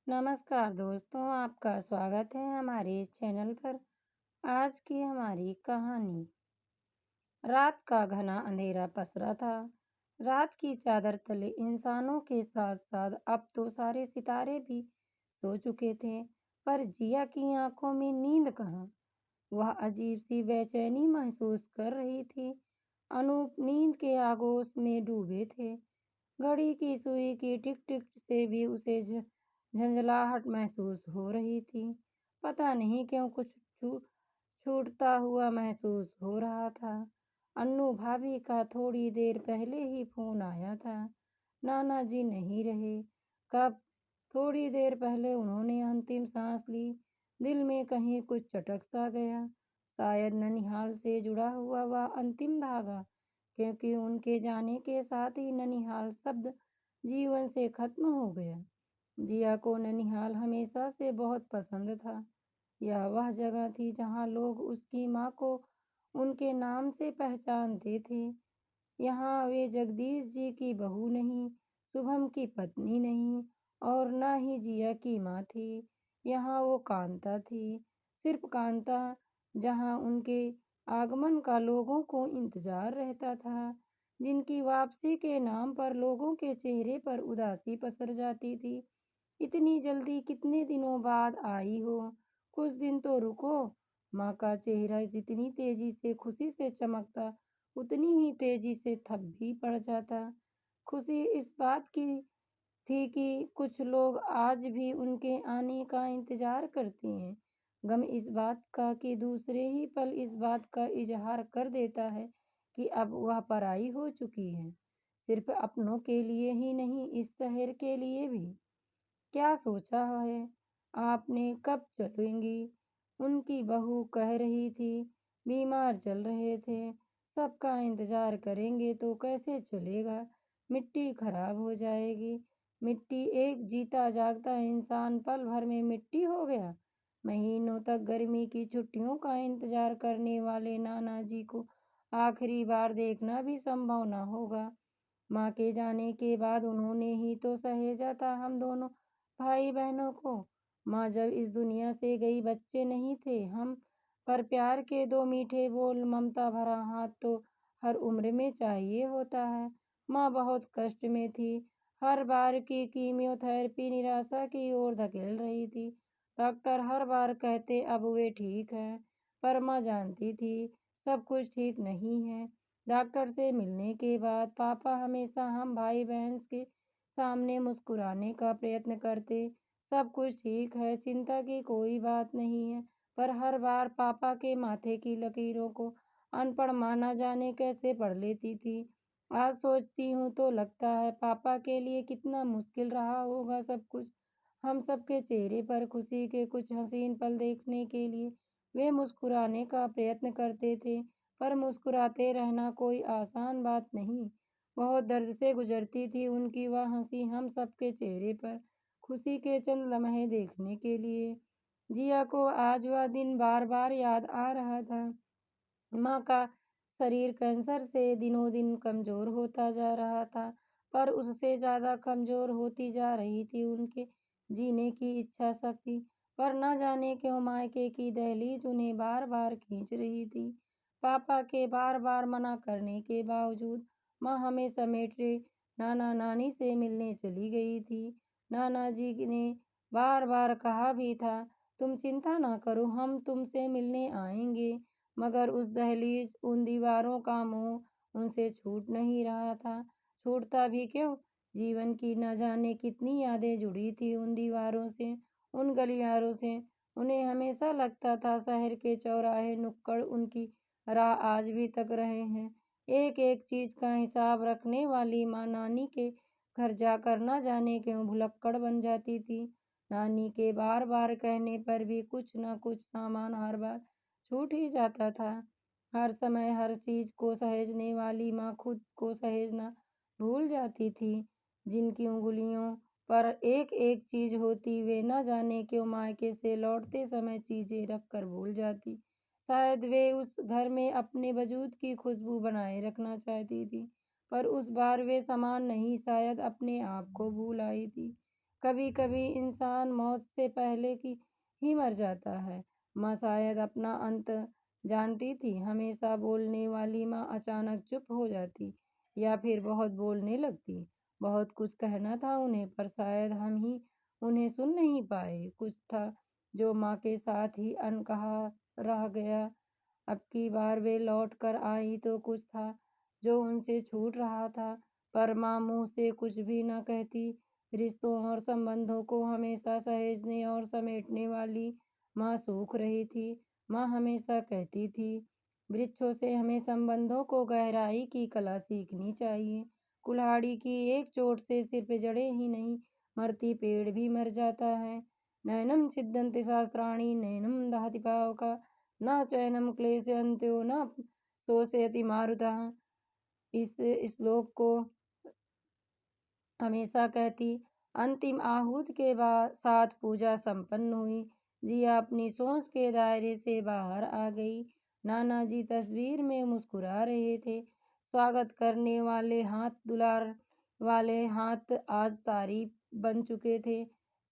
नमस्कार दोस्तों, आपका स्वागत है हमारे इस चैनल पर। आज की हमारी कहानी। रात का घना अंधेरा पसरा था। रात की चादर तले इंसानों के साथ साथ अब तो सारे सितारे भी सो चुके थे, पर जिया की आंखों में नींद कहाँ। वह अजीब सी बेचैनी महसूस कर रही थी। अनूप नींद के आगोश में डूबे थे। घड़ी की सुई की टिक टिक से भी उसे झंझलाहट महसूस हो रही थी। पता नहीं क्यों कुछ छूटता हुआ महसूस हो रहा था। अन्नू भाभी का थोड़ी देर पहले ही फोन आया था। नाना जी नहीं रहे। कब? थोड़ी देर पहले उन्होंने अंतिम सांस ली। दिल में कहीं कुछ चटक सा गया। शायद ननिहाल से जुड़ा हुआ वह अंतिम धागा, क्योंकि उनके जाने के साथ ही ननिहाल शब्द जीवन से खत्म हो गया। जिया को ननिहाल हमेशा से बहुत पसंद था। यह वह जगह थी जहाँ लोग उसकी माँ को उनके नाम से पहचानते थे। यहाँ वे जगदीश जी की बहू नहीं, शुभम की पत्नी नहीं, और न ही जिया की माँ थी। यहाँ वो कांता थी, सिर्फ कांता, जहाँ उनके आगमन का लोगों को इंतजार रहता था, जिनकी वापसी के नाम पर लोगों के चेहरे पर उदासी पसर जाती थी। इतनी जल्दी कितने दिनों बाद आई हो? कुछ दिन तो रुको। माँ का चेहरा जितनी तेजी से खुशी से चमकता, उतनी ही तेजी से थप भी पड़ जाता। खुशी इस बात की थी कि कुछ लोग आज भी उनके आने का इंतजार करते हैं। गम इस बात का कि दूसरे ही पल इस बात का इजहार कर देता है कि अब वह पराई हो चुकी है। सिर्फ अपनों के लिए ही नहीं, इस शहर के लिए भी। क्या सोचा है आपने, कब चलेंगी? उनकी बहू कह रही थी। बीमार चल रहे थे। सबका इंतजार करेंगे तो कैसे चलेगा? मिट्टी खराब हो जाएगी। मिट्टी, एक जीता जागता इंसान पल भर में मिट्टी हो गया। महीनों तक गर्मी की छुट्टियों का इंतजार करने वाले नाना जी को आखिरी बार देखना भी संभव न होगा। माँ के जाने के बाद उन्होंने ही तो सहेजा था हम दोनों भाई बहनों को। माँ जब इस दुनिया से गई बच्चे नहीं थे हम, पर प्यार के दो मीठे बोल, ममता भरा हाथ तो हर उम्र में चाहिए होता है। माँ बहुत कष्ट में थी। हर बार की कीमियोथेरेपी निराशा की ओर धकेल रही थी। डॉक्टर हर बार कहते अब वे ठीक हैं, पर माँ जानती थी सब कुछ ठीक नहीं है। डॉक्टर से मिलने के बाद पापा हमेशा हम भाई बहन के सामने मुस्कुराने का प्रयत्न करते। सब कुछ ठीक है, चिंता की कोई बात नहीं है। पर हर बार पापा के माथे की लकीरों को अनपढ़ माँ न जाने कैसे पढ़ लेती थी। आज सोचती हूँ तो लगता है पापा के लिए कितना मुश्किल रहा होगा सब कुछ। हम सबके चेहरे पर खुशी के कुछ हसीन पल देखने के लिए वे मुस्कुराने का प्रयत्न करते थे, पर मुस्कुराते रहना कोई आसान बात नहीं। बहुत दर्द से गुजरती थी उनकी वह हंसी हम सबके चेहरे पर खुशी के चंद लम्हे देखने के लिए। जिया को आज वह दिन बार बार याद आ रहा था। माँ का शरीर कैंसर से दिनों दिन कमजोर होता जा रहा था, पर उससे ज्यादा कमजोर होती जा रही थी उनके जीने की इच्छा शक्ति। पर न जाने क्यों मायके की दहलीज उन्हें बार बार खींच रही थी। पापा के बार बार मना करने के बावजूद माँ हमें समेटे नाना नानी से मिलने चली गई थी। नाना जी ने बार बार कहा भी था, तुम चिंता ना करो, हम तुमसे मिलने आएंगे। मगर उस दहलीज, उन दीवारों का मोह उनसे छूट नहीं रहा था। छूटता भी क्यों? जीवन की न जाने कितनी यादें जुड़ी थी उन दीवारों से, उन गलियारों से। उन्हें हमेशा लगता था शहर के चौराहे नुक्कड़ उनकी राह आज भी तक रहे हैं। एक एक चीज का हिसाब रखने वाली माँ नानी के घर जाकर न जाने क्यों भुलक्कड़ बन जाती थी। नानी के बार बार कहने पर भी कुछ न कुछ सामान हर बार छूट ही जाता था। हर समय हर चीज को सहेजने वाली माँ खुद को सहेजना भूल जाती थी। जिनकी उंगलियों पर एक एक चीज होती, वे न जाने क्यों मायके से लौटते समय चीजें रख कर भूल जाती। शायद वे उस घर में अपने वजूद की खुशबू बनाए रखना चाहती थी, पर उस बार वे सामान नहीं, शायद अपने आप को भूल आई थी। कभी कभी इंसान मौत से पहले ही मर जाता है। माँ शायद अपना अंत जानती थी। हमेशा बोलने वाली माँ अचानक चुप हो जाती या फिर बहुत बोलने लगती। बहुत कुछ कहना था उन्हें, पर शायद हम ही उन्हें सुन नहीं पाए। कुछ था जो माँ के साथ ही अनकहा रह गया। अब की बार वे लौट कर आई तो कुछ था जो उनसे छूट रहा था, पर माँ मुँह से कुछ भी न कहती। रिश्तों और संबंधों को हमेशा सहेजने और समेटने वाली माँ सूख रही थी। माँ हमेशा कहती थी, वृक्षों से हमें संबंधों को गहराई की कला सीखनी चाहिए। कुल्हाड़ी की एक चोट से सिर्फ जड़ें ही नहीं, मरती पेड़ भी मर जाता है। नैनम छिद्यन्ति शास्त्राणि नैनम दहति पावका न चैनम क्लेशयन्त्यो न शोषयति मारुतः। इस श्लोक को हमेशा कहती। अंतिम आहूति के बाद साथ पूजा संपन्न हुई। जिया अपनी सोच के दायरे से बाहर आ गई। नाना जी तस्वीर में मुस्कुरा रहे थे। स्वागत करने वाले हाथ, दुलार वाले हाथ आज तारीफ बन चुके थे।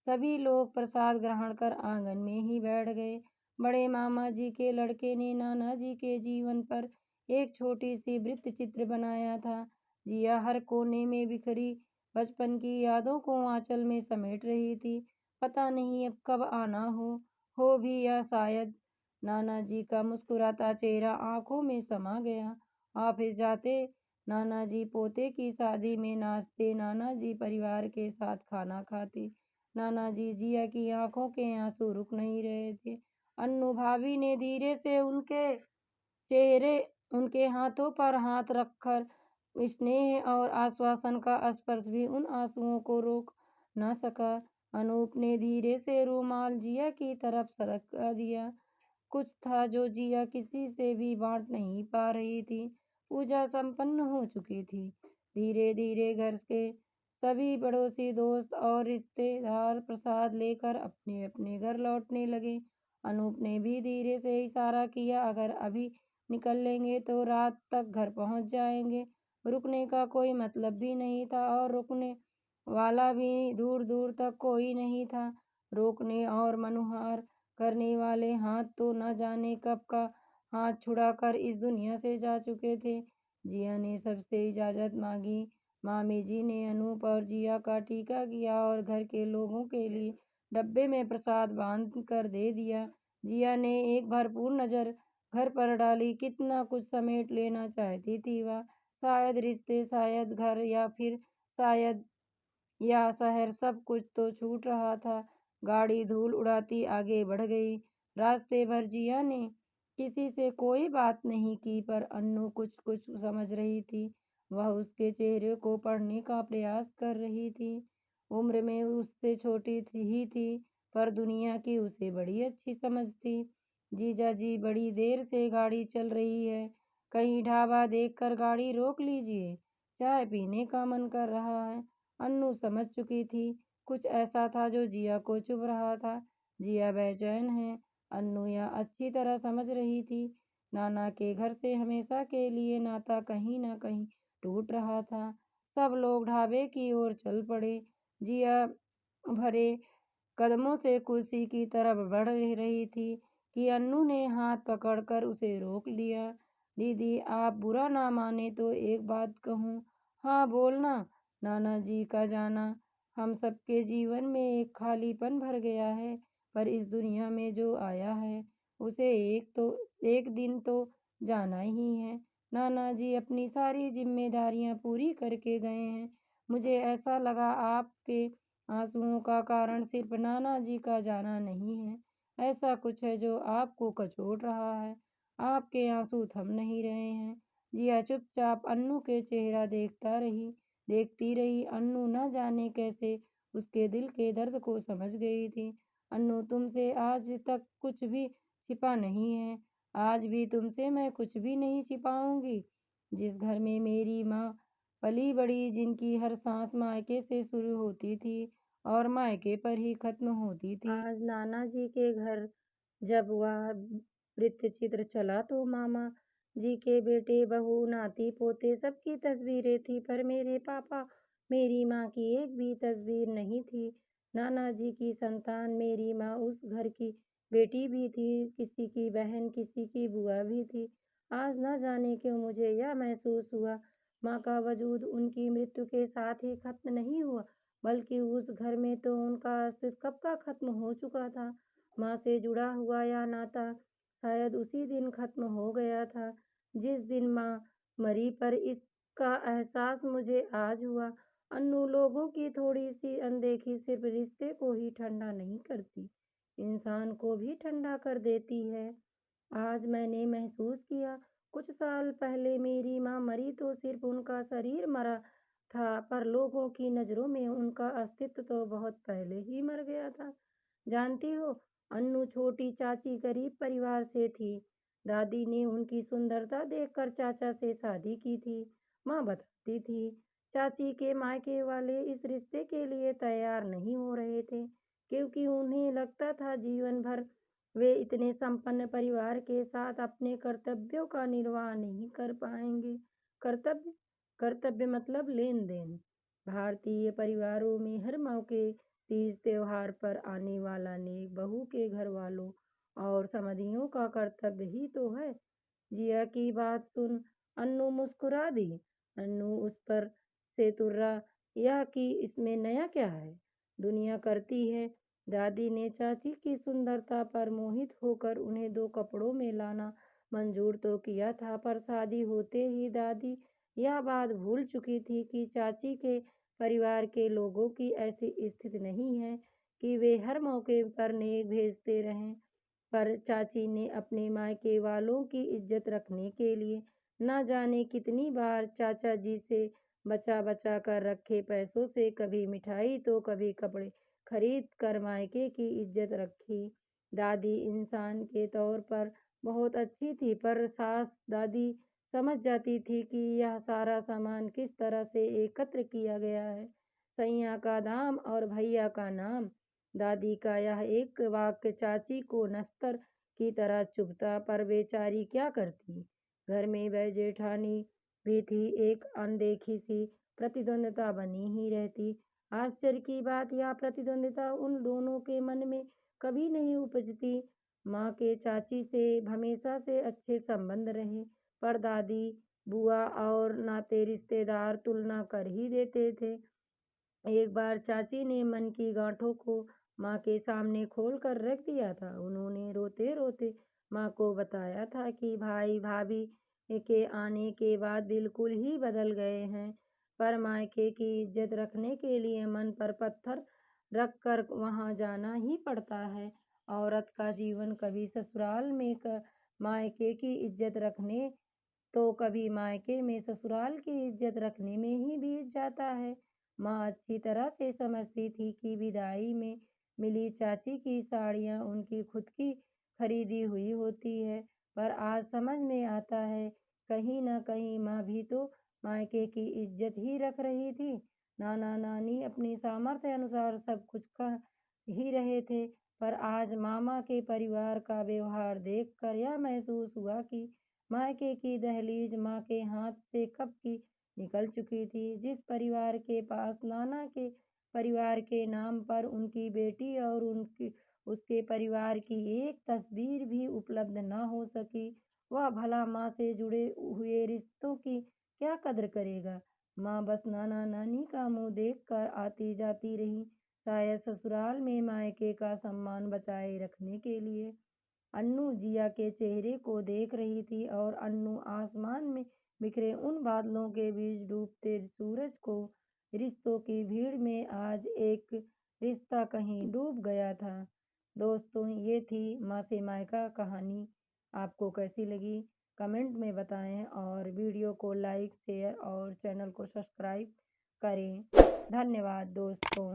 सभी लोग प्रसाद ग्रहण कर आंगन में ही बैठ गए। बड़े मामा जी के लड़के ने नाना जी के जीवन पर एक छोटी सी वृत्त चित्र बनाया था। जिया हर कोने में बिखरी बचपन की यादों को आंचल में समेट रही थी। पता नहीं अब कब आना हो भी, या शायद। नाना जी का मुस्कुराता चेहरा आंखों में समा गया। ऑफिस जाते नाना जी, पोते की शादी में नाचते नाना जी, परिवार के साथ खाना खाते नाना जी। जिया की आंखों के आंसू रुक नहीं रहे थे। अन्नू भाभी ने धीरे से चेहरे उनके हाथों पर हाथ रखकर स्नेह और आश्वासन का स्पर्श भी उन आंसुओं को रोक न सका। अनूप ने धीरे से रूमाल जिया की तरफ सरका दिया। कुछ था जो जिया किसी से भी बांट नहीं पा रही थी। पूजा संपन्न हो चुकी थी। धीरे धीरे घर के सभी पड़ोसी, दोस्त और रिश्तेदार प्रसाद लेकर अपने अपने घर लौटने लगे। अनूप ने भी धीरे से इशारा किया, अगर अभी निकल लेंगे तो रात तक घर पहुंच जाएंगे। रुकने का कोई मतलब भी नहीं था और रुकने वाला भी दूर दूर तक कोई नहीं था। रोकने और मनुहार करने वाले हाथ तो न जाने कब का हाथ छुड़ाकर इस दुनिया से जा चुके थे। जिया ने सबसे इजाजत मांगी। मामी जी ने अनूप और जिया का टीका किया और घर के लोगों के लिए डब्बे में प्रसाद बांध कर दे दिया। जिया ने एक भरपूर नजर घर पर डाली। कितना कुछ समेट लेना चाहती थी वह। शायद रिश्ते, शायद घर, या फिर शायद या शहर, सब कुछ तो छूट रहा था। गाड़ी धूल उड़ाती आगे बढ़ गई। रास्ते भर जिया ने किसी से कोई बात नहीं की, पर अन्नू कुछ कुछ समझ रही थी। वह उसके चेहरे को पढ़ने का प्रयास कर रही थी। उम्र में उससे छोटी ही थी, पर दुनिया की उसे बड़ी अच्छी समझ थी। जीजा जी, बड़ी देर से गाड़ी चल रही है, कहीं ढाबा देखकर गाड़ी रोक लीजिए, चाय पीने का मन कर रहा है। अन्नू समझ चुकी थी, कुछ ऐसा था जो जिया को चुभ रहा था। जिया बेचैन है, अन्नू यह अच्छी तरह समझ रही थी। नाना के घर से हमेशा के लिए नाता कहीं ना कहीं टूट रहा था। सब लोग ढाबे की ओर चल पड़े। जिया भरे कदमों से कुर्सी की तरफ बढ़ रही थी कि अन्नू ने हाथ पकड़कर उसे रोक लिया। दीदी, आप बुरा ना माने तो एक बात कहूँ? हाँ, बोलना। नाना जी का जाना हम सबके जीवन में एक खालीपन भर गया है, पर इस दुनिया में जो आया है उसे एक दिन तो जाना ही है। नाना जी अपनी सारी जिम्मेदारियां पूरी करके गए हैं। मुझे ऐसा लगा आपके आंसुओं का कारण सिर्फ नाना जी का जाना नहीं है, ऐसा कुछ है जो आपको कचोट रहा है। आपके आंसू थम नहीं रहे हैं। जिया चुपचाप अन्नू के चेहरा देखती रही। अन्नू न जाने कैसे उसके दिल के दर्द को समझ गई थी। अन्नू, तुमसे आज तक कुछ भी छिपा नहीं है। आज भी तुमसे मैं कुछ भी नहीं छिपाऊंगी। जिस घर में मेरी माँ पली बड़ी, जिनकी हर सांस मायके से शुरू होती थी और मायके पर ही खत्म होती थी, आज नाना जी के घर जब वह वृत्त चित्र चला तो मामा जी के बेटे, बहू, नाती पोते सबकी तस्वीरें थी, पर मेरे पापा, मेरी माँ की एक भी तस्वीर नहीं थी। नाना जी की संतान मेरी माँ उस घर की बेटी भी थी, किसी की बहन, किसी की बुआ भी थी। आज न जाने क्यों मुझे यह महसूस हुआ, माँ का वजूद उनकी मृत्यु के साथ ही खत्म नहीं हुआ, बल्कि उस घर में तो उनका अस्तित्व कब का खत्म हो चुका था। माँ से जुड़ा हुआ यह नाता शायद उसी दिन खत्म हो गया था, जिस दिन माँ मरी, पर इसका एहसास मुझे आज हुआ। अन्नू, लोगों की थोड़ी सी अनदेखी सिर्फ रिश्ते को ही ठंडा नहीं करती, इंसान को भी ठंडा कर देती है। आज मैंने महसूस किया, कुछ साल पहले मेरी माँ मरी तो सिर्फ उनका शरीर मरा था, पर लोगों की नज़रों में उनका अस्तित्व तो बहुत पहले ही मर गया था। जानती हो अन्नू, छोटी चाची गरीब परिवार से थी। दादी ने उनकी सुंदरता देखकर चाचा से शादी की थी। माँ बताती थी, चाची के मायके वाले इस रिश्ते के लिए तैयार नहीं हो रहे थे, क्योंकि उन्हें लगता था जीवन भर वे इतने संपन्न परिवार के साथ अपने कर्तव्यों का निर्वाह नहीं कर पाएंगे। कर्तव्य कर्तव्य मतलब लेन देन। भारतीय परिवारों में हर मौके, तीज त्योहार पर आने वाला नेक बहू के घर वालों और समधियों का कर्तव्य ही तो है। जिया की बात सुन अन्नू मुस्कुरा दी। अन्नू उस पर से तुर्रा, यह कि इसमें नया क्या है, दुनिया करती है। दादी ने चाची की सुंदरता पर मोहित होकर उन्हें 2 कपड़ों में लाना मंजूर तो किया था, पर शादी होते ही दादी यह बात भूल चुकी थी कि चाची के परिवार के लोगों की ऐसी स्थिति नहीं है कि वे हर मौके पर नेक भेजते रहें। पर चाची ने अपने मायके वालों की इज्जत रखने के लिए न जाने कितनी बार चाचा जी से बचा बचा कर रखे पैसों से कभी मिठाई तो कभी कपड़े खरीद कर मायके की इज्जत रखी। दादी इंसान के तौर पर बहुत अच्छी थी, पर सास दादी समझ जाती थी कि यह सारा सामान किस तरह से एकत्र किया गया है। सैया का दाम और भैया का नाम। दादी का यह एक वाक्य चाची को नस्तर की तरह चुभता, पर बेचारी क्या करती। घर में वह जेठानी भी थी, एक अनदेखी सी प्रतिद्वंद्विता बनी ही रहती। आश्चर्य की बात, यह प्रतिद्वंद्विता उन दोनों के मन में कभी नहीं उपजती। माँ के चाची से हमेशा से अच्छे संबंध रहे, पर दादी, बुआ और नाते रिश्तेदार तुलना कर ही देते थे। एक बार चाची ने मन की गांठों को माँ के सामने खोल कर रख दिया था। उन्होंने रोते रोते माँ को बताया था कि भाई भाभी के आने के बाद बिल्कुल ही बदल गए हैं, पर मायके की इज्जत रखने के लिए मन पर पत्थर रख कर वहाँ जाना ही पड़ता है। औरत का जीवन कभी ससुराल में मायके की इज्जत रखने, तो कभी मायके में ससुराल की इज्जत रखने में ही बीत जाता है। माँ अच्छी तरह से समझती थी कि विदाई में मिली चाची की साड़ियाँ उनकी खुद की खरीदी हुई होती है, पर आज समझ में आता है, कहीं न कहीं माँ भी तो मायके की इज्जत ही रख रही थी। नाना नानी अपनी सामर्थ्य अनुसार सब कुछ कह ही रहे थे, पर आज मामा के परिवार का व्यवहार देखकर यह महसूस हुआ कि मायके की दहलीज माँ के हाथ से कब की निकल चुकी थी। जिस परिवार के पास नाना के परिवार के नाम पर उनकी बेटी और उनकी उसके परिवार की एक तस्वीर भी उपलब्ध न हो सकी, वह भला माँ से जुड़े हुए रिश्तों की क्या कद्र करेगा। माँ बस नाना नानी का मुंह देखकर आती जाती रही, शायद ससुराल में मायके का सम्मान बचाए रखने के लिए। अन्नू जिया के चेहरे को देख रही थी, और अन्नू आसमान में बिखरे उन बादलों के बीच डूबते सूरज को। रिश्तों की भीड़ में आज एक रिश्ता कहीं डूब गया था। दोस्तों, ये थी माँ से मायका कहानी। आपको कैसी लगी कमेंट में बताएं, और वीडियो को लाइक, शेयर और चैनल को सब्सक्राइब करें। धन्यवाद दोस्तों।